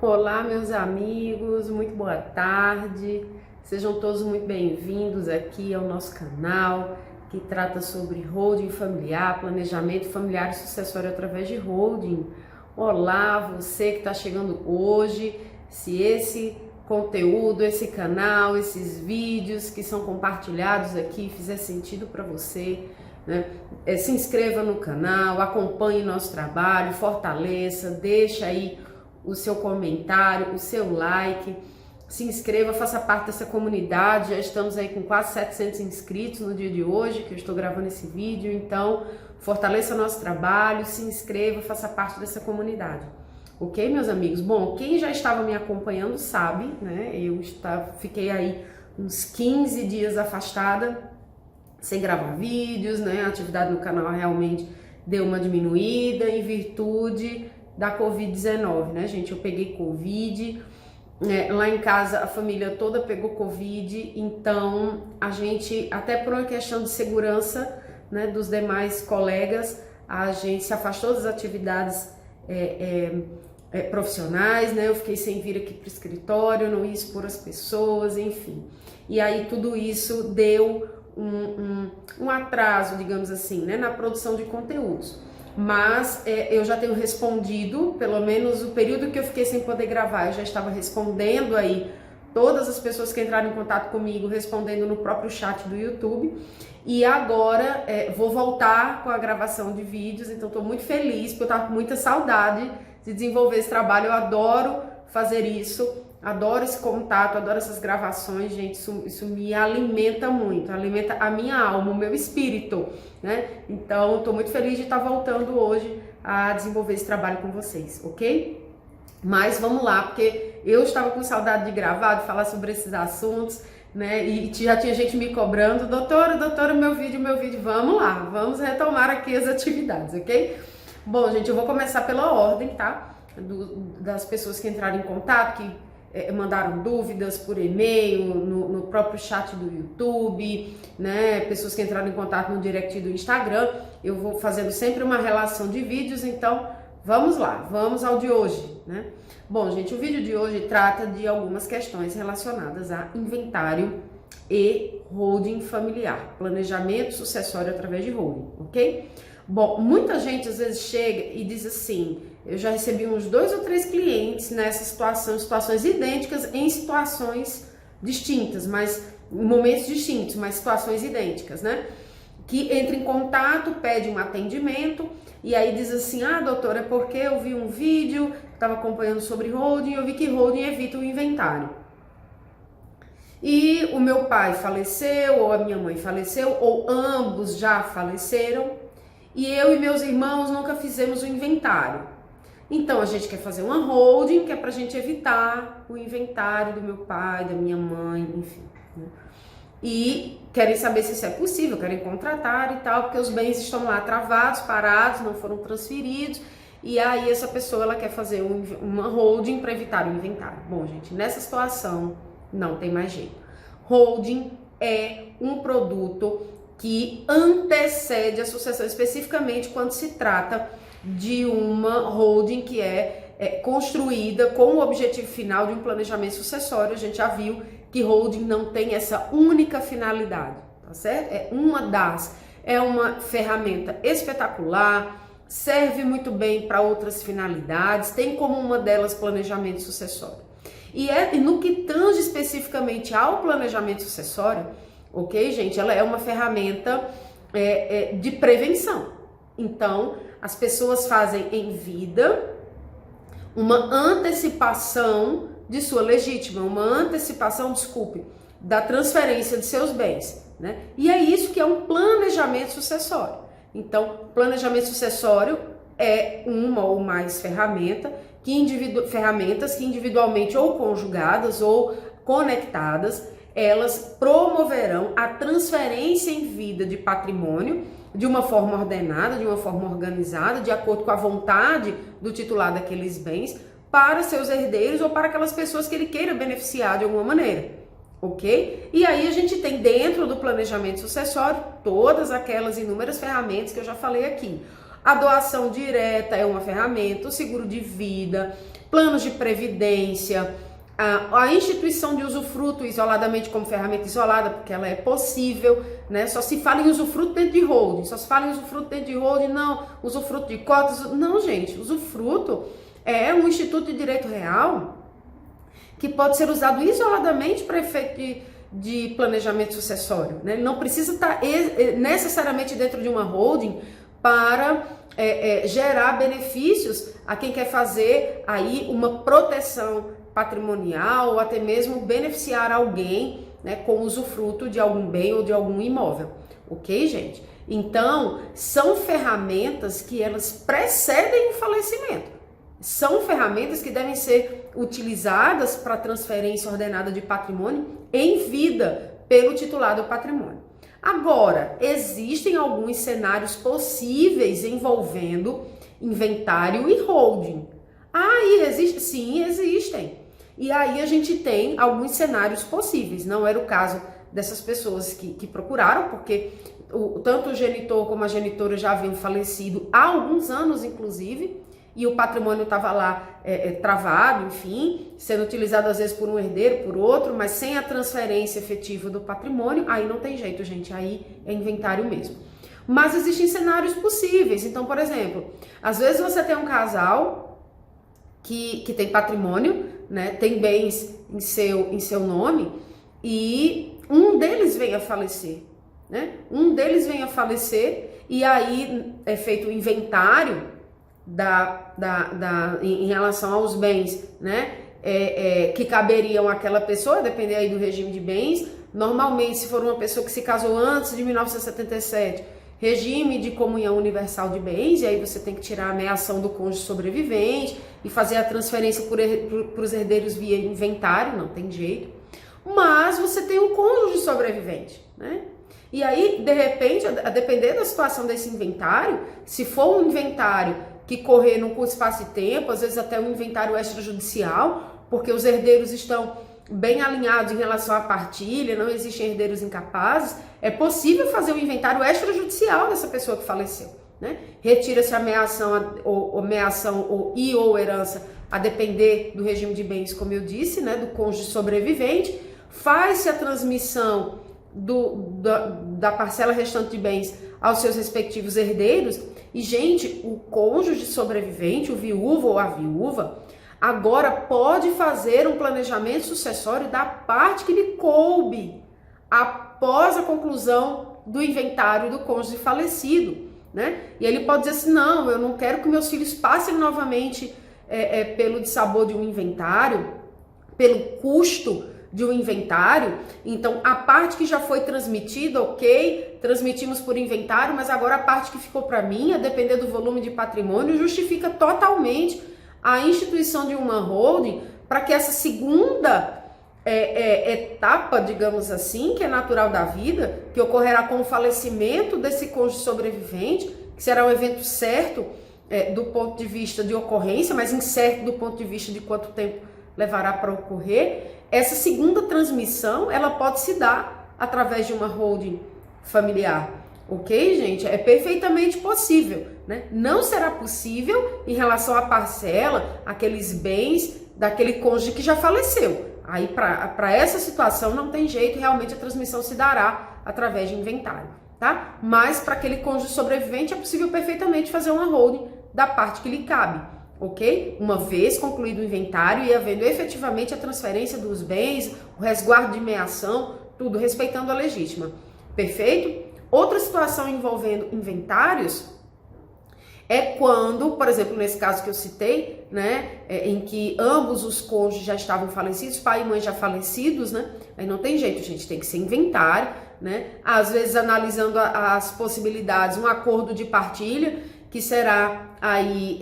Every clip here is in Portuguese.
Olá, meus amigos, muito boa tarde. Sejam todos muito bem-vindos aqui ao nosso canal que trata sobre holding familiar, planejamento familiar e sucessório através de holding. Olá, você que está chegando hoje. Se esse conteúdo, esse canal, esses vídeos que são compartilhados aqui fizer sentido para você, né? Se inscreva no canal, acompanhe nosso trabalho, fortaleça, deixa aí o seu comentário, o seu like, se inscreva, faça parte dessa comunidade. Já estamos aí com quase 700 inscritos no dia de hoje, que eu estou gravando esse vídeo, então fortaleça nosso trabalho, se inscreva, faça parte dessa comunidade. Ok, meus amigos? Bom, quem já estava me acompanhando sabe, né? Fiquei aí uns 15 dias afastada, sem gravar vídeos, né? A atividade no canal realmente deu uma diminuída em virtude da Covid-19, né, gente? Eu peguei Covid, lá em casa a família toda pegou Covid, então a gente, até por uma questão de segurança, né, dos demais colegas, a gente se afastou das atividades profissionais, né? Eu fiquei sem vir aqui para o escritório, não ia expor as pessoas, enfim. E aí tudo isso deu um atraso, digamos assim, né, na produção de conteúdos. Mas eu já tenho respondido, pelo menos o período que eu fiquei sem poder gravar, eu já estava respondendo aí todas as pessoas que entraram em contato comigo, respondendo no próprio chat do YouTube. E agora vou voltar com a gravação de vídeos, então estou muito feliz, porque eu estava com muita saudade de desenvolver esse trabalho. Eu adoro fazer isso, adoro esse contato, adoro essas gravações, gente, isso me alimenta muito, alimenta a minha alma, o meu espírito, né? Então, estou muito feliz de estar voltando hoje a desenvolver esse trabalho com vocês, ok? Mas vamos lá, porque eu estava com saudade de gravar, de falar sobre esses assuntos, né? E já tinha gente me cobrando, doutora, meu vídeo, vamos lá, vamos retomar aqui as atividades, ok? Bom, gente, eu vou começar pela ordem, tá? Das pessoas que entraram em contato, que mandaram dúvidas por e-mail, no próprio chat do YouTube, né? Pessoas que entraram em contato no direct do Instagram. Eu vou fazendo sempre uma relação de vídeos, então vamos lá, vamos ao de hoje, né? Bom, gente, o vídeo de hoje trata de algumas questões relacionadas a inventário e holding familiar, planejamento sucessório através de holding, ok? Bom, muita gente às vezes chega e diz assim: eu já recebi uns 2 ou 3 clientes nessa situação, situações idênticas em situações distintas, mas em momentos distintos, mas situações idênticas, né? Que entra em contato, pede um atendimento e aí diz assim: ah, doutora, é porque eu vi um vídeo, estava acompanhando sobre holding, eu vi que holding evita o inventário. E o meu pai faleceu, ou a minha mãe faleceu, ou ambos já faleceram, e eu e meus irmãos nunca fizemos o inventário. Então a gente quer fazer uma holding, que é pra gente evitar o inventário do meu pai, da minha mãe, enfim, né? E querem saber se isso é possível, querem contratar e tal, porque os bens estão lá travados, parados, não foram transferidos, e aí essa pessoa ela quer fazer uma holding para evitar o inventário. Bom, gente, nessa situação não tem mais jeito. Holding é um produto que antecede a sucessão, especificamente quando se trata de uma holding que é construída com o objetivo final de um planejamento sucessório. A gente já viu que holding não tem essa única finalidade, tá certo? É uma ferramenta espetacular, serve muito bem para outras finalidades, tem como uma delas planejamento sucessório. E no que tange especificamente ao planejamento sucessório, ok, gente, ela é uma ferramenta de prevenção. Então, as pessoas fazem em vida uma antecipação de sua legítima, da transferência de seus bens, né? E é isso que é um planejamento sucessório. Então, planejamento sucessório é uma ou mais ferramentas que individualmente ou conjugadas ou conectadas, elas promoverão a transferência em vida de patrimônio de uma forma ordenada, de uma forma organizada, de acordo com a vontade do titular daqueles bens, para seus herdeiros ou para aquelas pessoas que ele queira beneficiar de alguma maneira, ok? E aí a gente tem dentro do planejamento sucessório todas aquelas inúmeras ferramentas que eu já falei aqui. A doação direta é uma ferramenta, o seguro de vida, planos de previdência, a instituição de usufruto isoladamente como ferramenta isolada, porque ela é possível, né? Só se fala em usufruto dentro de holding, só se fala em usufruto dentro de holding, não, usufruto de cotas, não, gente, usufruto é um instituto de direito real que pode ser usado isoladamente para efeito de planejamento sucessório, né? Ele não precisa estar necessariamente dentro de uma holding para gerar benefícios a quem quer fazer aí uma proteção patrimonial ou até mesmo beneficiar alguém, né, com usufruto de algum bem ou de algum imóvel, ok, gente? Então, são ferramentas que elas precedem o falecimento. São ferramentas que devem ser utilizadas para transferência ordenada de patrimônio em vida pelo titular do patrimônio. Agora, existem alguns cenários possíveis envolvendo inventário e holding. E existe? Sim, existem. E aí a gente tem alguns cenários possíveis. Não era o caso dessas pessoas que procuraram, porque tanto o genitor como a genitora já haviam falecido há alguns anos, inclusive, e o patrimônio estava lá travado, enfim, sendo utilizado às vezes por um herdeiro, por outro, mas sem a transferência efetiva do patrimônio, aí não tem jeito, gente, aí é inventário mesmo. Mas existem cenários possíveis. Então, por exemplo, às vezes você tem um casal que tem patrimônio, né, tem bens em seu nome, e um deles vem a falecer, né? Um deles vem a falecer, e aí é feito o inventário em relação aos bens, né, que caberiam àquela pessoa, depender aí do regime de bens. Normalmente, se for uma pessoa que se casou antes de 1977, regime de comunhão universal de bens, e aí você tem que tirar a meação do cônjuge sobrevivente e fazer a transferência para os herdeiros via inventário, não tem jeito. Mas você tem um cônjuge sobrevivente, né? E aí, de repente, a depender da situação desse inventário, se for um inventário que correr num curto espaço de tempo, às vezes até um inventário extrajudicial, porque os herdeiros estão bem alinhados em relação à partilha, não existem herdeiros incapazes, é possível fazer um inventário extrajudicial dessa pessoa que faleceu, né? Retira-se a meação ou herança, a depender do regime de bens, como eu disse, né, do cônjuge sobrevivente, faz-se a transmissão da parcela restante de bens aos seus respectivos herdeiros, e, gente, o cônjuge sobrevivente, o viúvo ou a viúva, agora pode fazer um planejamento sucessório da parte que lhe coube após a conclusão do inventário do cônjuge falecido, né? E ele pode dizer assim, não, eu não quero que meus filhos passem novamente pelo dissabor de um inventário, pelo custo de um inventário. Então, a parte que já foi transmitida, ok, transmitimos por inventário, mas agora a parte que ficou para mim, a depender do volume de patrimônio, justifica totalmente a instituição de uma holding para que essa segunda etapa, digamos assim, que é natural da vida, que ocorrerá com o falecimento desse cônjuge sobrevivente, que será um evento certo do ponto de vista de ocorrência, mas incerto do ponto de vista de quanto tempo levará para ocorrer. Essa segunda transmissão, ela pode se dar através de uma holding familiar. Ok, gente? É perfeitamente possível, né? Não será possível em relação à parcela, aqueles bens daquele cônjuge que já faleceu. Aí, para essa situação, não tem jeito, realmente a transmissão se dará através de inventário, tá? Mas para aquele cônjuge sobrevivente é possível perfeitamente fazer uma holding da parte que lhe cabe, ok? Uma vez concluído o inventário e havendo efetivamente a transferência dos bens, o resguardo de meação, tudo respeitando a legítima. Perfeito? Outra situação envolvendo inventários é quando, por exemplo, nesse caso que eu citei, né, em que ambos os cônjuges já estavam falecidos, pai e mãe já falecidos, né? Aí não tem jeito, gente, tem que ser inventário, né? Às vezes analisando as possibilidades, um acordo de partilha que será aí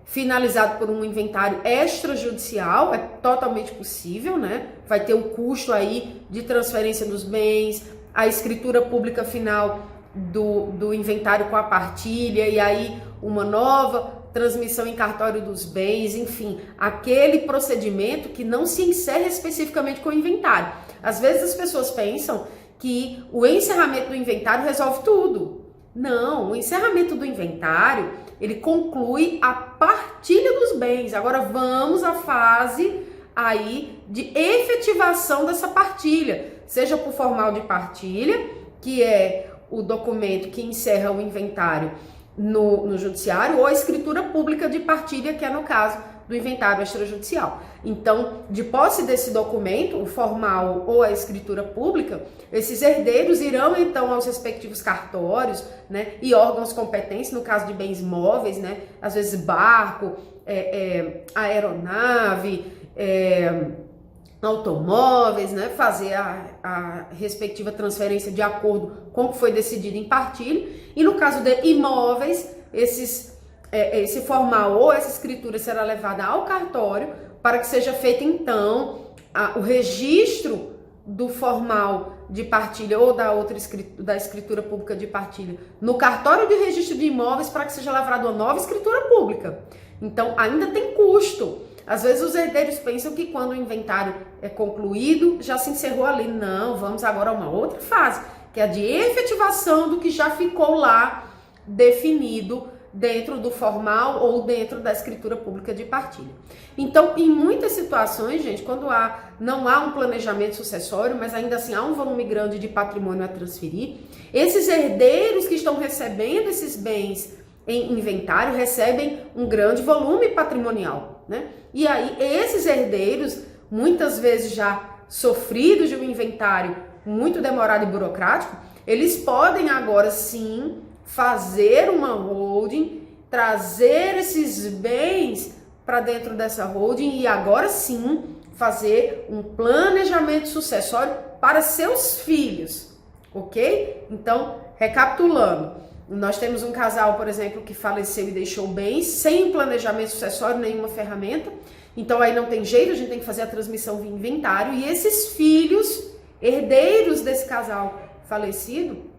finalizado por um inventário extrajudicial, é totalmente possível, né? Vai ter o custo aí de transferência dos bens, a escritura pública final do inventário com a partilha, e aí uma nova transmissão em cartório dos bens, enfim, aquele procedimento que não se encerra especificamente com o inventário. Às vezes as pessoas pensam que o encerramento do inventário resolve tudo. Não, o encerramento do inventário, ele conclui a partilha dos bens. Agora vamos à fase aí de efetivação dessa partilha, seja por formal de partilha, que é o documento que encerra o inventário no judiciário, ou a escritura pública de partilha, que é no caso do inventário extrajudicial. Então, de posse desse documento, o formal ou a escritura pública, esses herdeiros irão então aos respectivos cartórios, né, e órgãos competentes, no caso de bens móveis, né, às vezes barco, aeronave, automóveis, né, fazer a respectiva transferência de acordo com o que foi decidido em partilha. E no caso de imóveis, esse formal ou essa escritura será levada ao cartório para que seja feito então o registro do formal de partilha ou da escritura pública de partilha no cartório de registro de imóveis para que seja lavrada uma nova escritura pública. Então ainda tem custo. Às vezes os herdeiros pensam que quando o inventário é concluído já se encerrou ali. Não, vamos agora a uma outra fase, que é a de efetivação do que já ficou lá definido dentro do formal ou dentro da escritura pública de partilha. Então, em muitas situações, gente, quando não há um planejamento sucessório, mas ainda assim há um volume grande de patrimônio a transferir, esses herdeiros que estão recebendo esses bens em inventário recebem um grande volume patrimonial, né? E aí, esses herdeiros, muitas vezes já sofridos de um inventário muito demorado e burocrático, eles podem agora sim fazer uma holding, trazer esses bens para dentro dessa holding e agora sim fazer um planejamento sucessório para seus filhos, ok? Então, recapitulando, nós temos um casal, por exemplo, que faleceu e deixou bens sem planejamento sucessório, nenhuma ferramenta, então aí não tem jeito, a gente tem que fazer a transmissão via inventário e esses filhos, herdeiros desse casal falecido,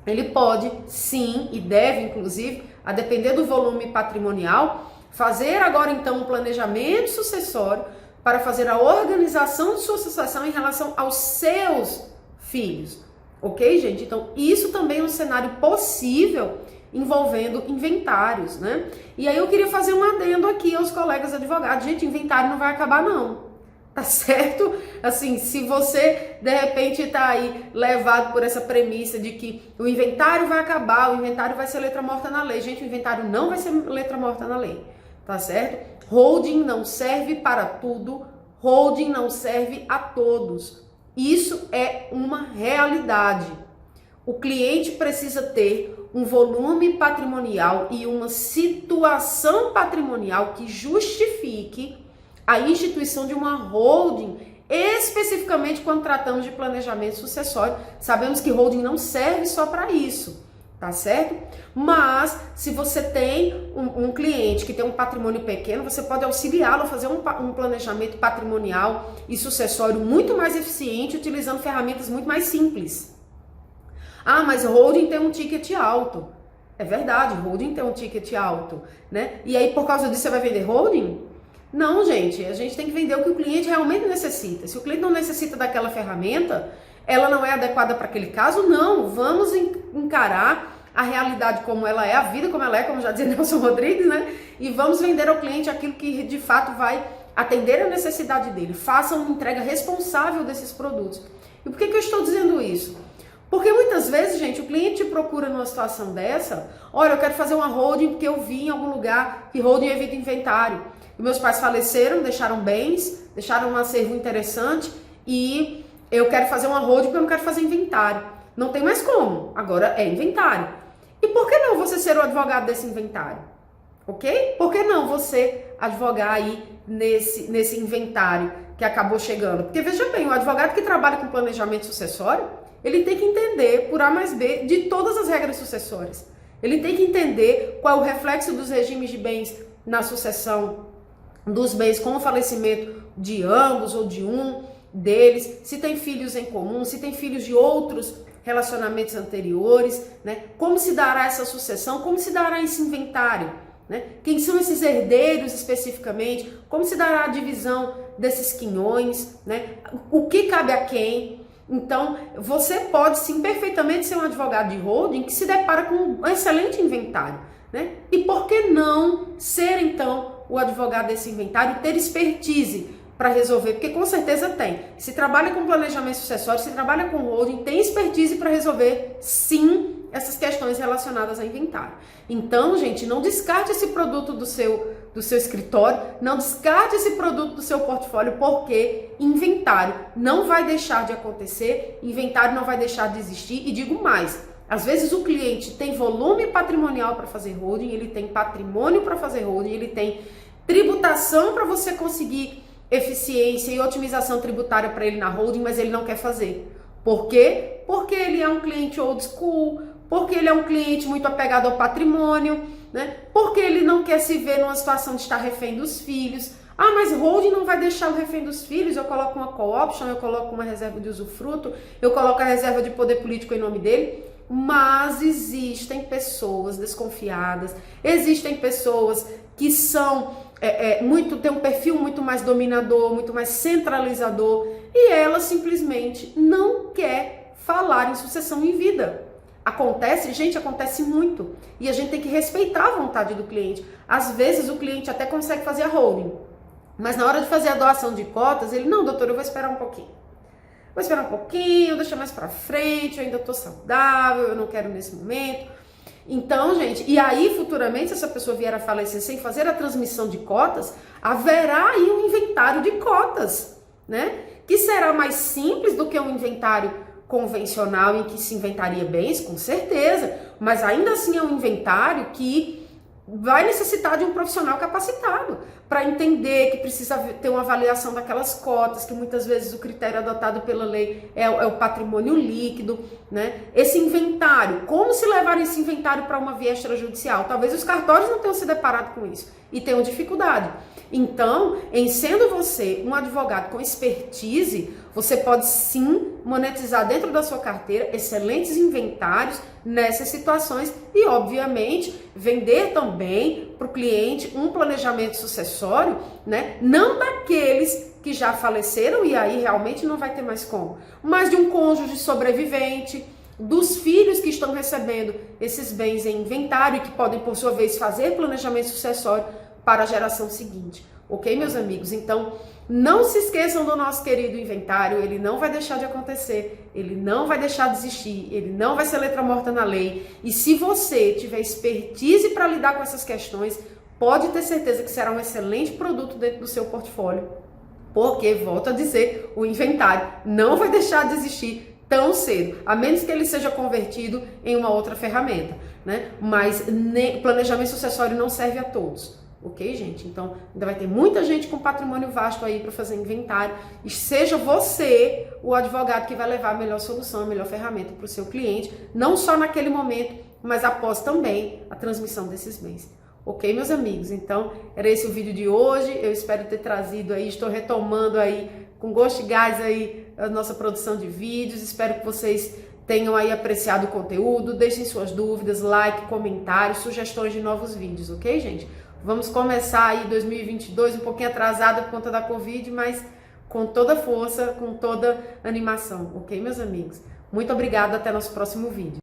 ele pode, sim, e deve, inclusive, a depender do volume patrimonial, fazer agora, então, um planejamento sucessório para fazer a organização de sua sucessão em relação aos seus filhos. Ok, gente? Então, isso também é um cenário possível envolvendo inventários, né? E aí eu queria fazer um adendo aqui aos colegas advogados. Gente, inventário não vai acabar, não. Tá certo? Assim, se você de repente tá aí levado por essa premissa de que o inventário vai acabar, o inventário vai ser letra morta na lei. Gente, o inventário não vai ser letra morta na lei, tá certo? Holding não serve para tudo, holding não serve a todos. Isso é uma realidade. O cliente precisa ter um volume patrimonial e uma situação patrimonial que justifique a instituição de uma holding, especificamente quando tratamos de planejamento sucessório. Sabemos que holding não serve só para isso, tá certo? Mas se você tem um cliente que tem um patrimônio pequeno, você pode auxiliá-lo a fazer um planejamento patrimonial e sucessório muito mais eficiente, utilizando ferramentas muito mais simples. Ah, mas holding tem um ticket alto. É verdade, holding tem um ticket alto, né? E aí por causa disso você vai vender holding? Não, gente, a gente tem que vender o que o cliente realmente necessita. Se o cliente não necessita daquela ferramenta, ela não é adequada para aquele caso, não. Vamos encarar a realidade como ela é, a vida como ela é, como já dizia Nelson Rodrigues, né? E vamos vender ao cliente aquilo que de fato vai atender a necessidade dele. Faça uma entrega responsável desses produtos. E por que eu estou dizendo isso? Porque muitas vezes, gente, o cliente procura numa situação dessa, olha, eu quero fazer uma holding porque eu vi em algum lugar que holding evita inventário. Meus pais faleceram, deixaram bens, deixaram um acervo interessante e eu quero fazer uma holding porque eu não quero fazer inventário. Não tem mais como, agora é inventário. E por que não você ser o advogado desse inventário? Ok? Por que não você advogar aí nesse inventário que acabou chegando? Porque veja bem, o advogado que trabalha com planejamento sucessório, ele tem que entender por A mais B de todas as regras sucessórias. Ele tem que entender qual é o reflexo dos regimes de bens na sucessão dos bens com o falecimento de ambos ou de um deles, se tem filhos em comum, se tem filhos de outros relacionamentos anteriores, né? Como se dará essa sucessão, como se dará esse inventário, né? Quem são esses herdeiros especificamente, como se dará a divisão desses quinhões, né? O que cabe a quem? Então, você pode sim perfeitamente ser um advogado de holding que se depara com um excelente inventário, né? E por que não ser então o advogado desse inventário, ter expertise para resolver? Porque com certeza tem. Se trabalha com planejamento sucessório, se trabalha com holding, tem expertise para resolver sim essas questões relacionadas a inventário. Então, gente, não descarte esse produto do seu escritório, não descarte esse produto do seu portfólio, porque inventário não vai deixar de acontecer, inventário não vai deixar de existir. E digo mais, às vezes o cliente tem volume patrimonial para fazer holding, ele tem patrimônio para fazer holding, ele tem tributação para você conseguir eficiência e otimização tributária para ele na holding, mas ele não quer fazer. Por quê? Porque ele é um cliente old school, porque ele é um cliente muito apegado ao patrimônio, né? Porque ele não quer se ver numa situação de estar refém dos filhos. Ah, mas holding não vai deixar o refém dos filhos, eu coloco uma call option, eu coloco uma reserva de usufruto, eu coloco a reserva de poder político em nome dele. Mas existem pessoas desconfiadas, existem pessoas que são tem um perfil muito mais dominador, muito mais centralizador, e ela simplesmente não quer falar em sucessão em vida. Acontece, gente, acontece muito. E a gente tem que respeitar a vontade do cliente. Às vezes o cliente até consegue fazer a holding, mas na hora de fazer a doação de cotas, ele, não, doutor, eu vou esperar um pouquinho. Vou esperar um pouquinho, deixa mais pra frente, eu ainda tô saudável, eu não quero nesse momento. Então, gente, e aí futuramente, se essa pessoa vier a falecer sem fazer a transmissão de cotas, haverá aí um inventário de cotas, né? Que será mais simples do que um inventário convencional em que se inventaria bens, com certeza, mas ainda assim é um inventário que vai necessitar de um profissional capacitado para entender que precisa ter uma avaliação daquelas cotas, que muitas vezes o critério adotado pela lei é o patrimônio líquido, né? Esse inventário, como se levar esse inventário para uma via extrajudicial? Talvez os cartórios não tenham se deparado com isso e tenham dificuldade. Então, em sendo você um advogado com expertise, você pode sim monetizar dentro da sua carteira excelentes inventários nessas situações e, obviamente, vender também para o cliente um planejamento sucessório, né? Não daqueles que já faleceram e aí realmente não vai ter mais como, mas de um cônjuge sobrevivente, dos filhos que estão recebendo esses bens em inventário e que podem, por sua vez, fazer planejamento sucessório para a geração seguinte. Ok, meus amigos? Então, não se esqueçam do nosso querido inventário, ele não vai deixar de acontecer, ele não vai deixar de existir, ele não vai ser letra morta na lei. E se você tiver expertise para lidar com essas questões, pode ter certeza que será um excelente produto dentro do seu portfólio. Porque, volto a dizer, o inventário não vai deixar de existir tão cedo, a menos que ele seja convertido em uma outra ferramenta, né? Mas planejamento sucessório não serve a todos. Ok, gente? Então, ainda vai ter muita gente com patrimônio vasto aí para fazer inventário. E seja você o advogado que vai levar a melhor solução, a melhor ferramenta para o seu cliente, não só naquele momento, mas após também a transmissão desses bens. Ok, meus amigos? Então, era esse o vídeo de hoje. Eu espero ter trazido aí, estou retomando aí com gosto e gás aí a nossa produção de vídeos. Espero que vocês tenham aí apreciado o conteúdo. Deixem suas dúvidas, like, comentários, sugestões de novos vídeos, ok, gente? Vamos começar aí 2022 um pouquinho atrasado por conta da Covid, mas com toda força, com toda animação, ok, meus amigos? Muito obrigada, até nosso próximo vídeo.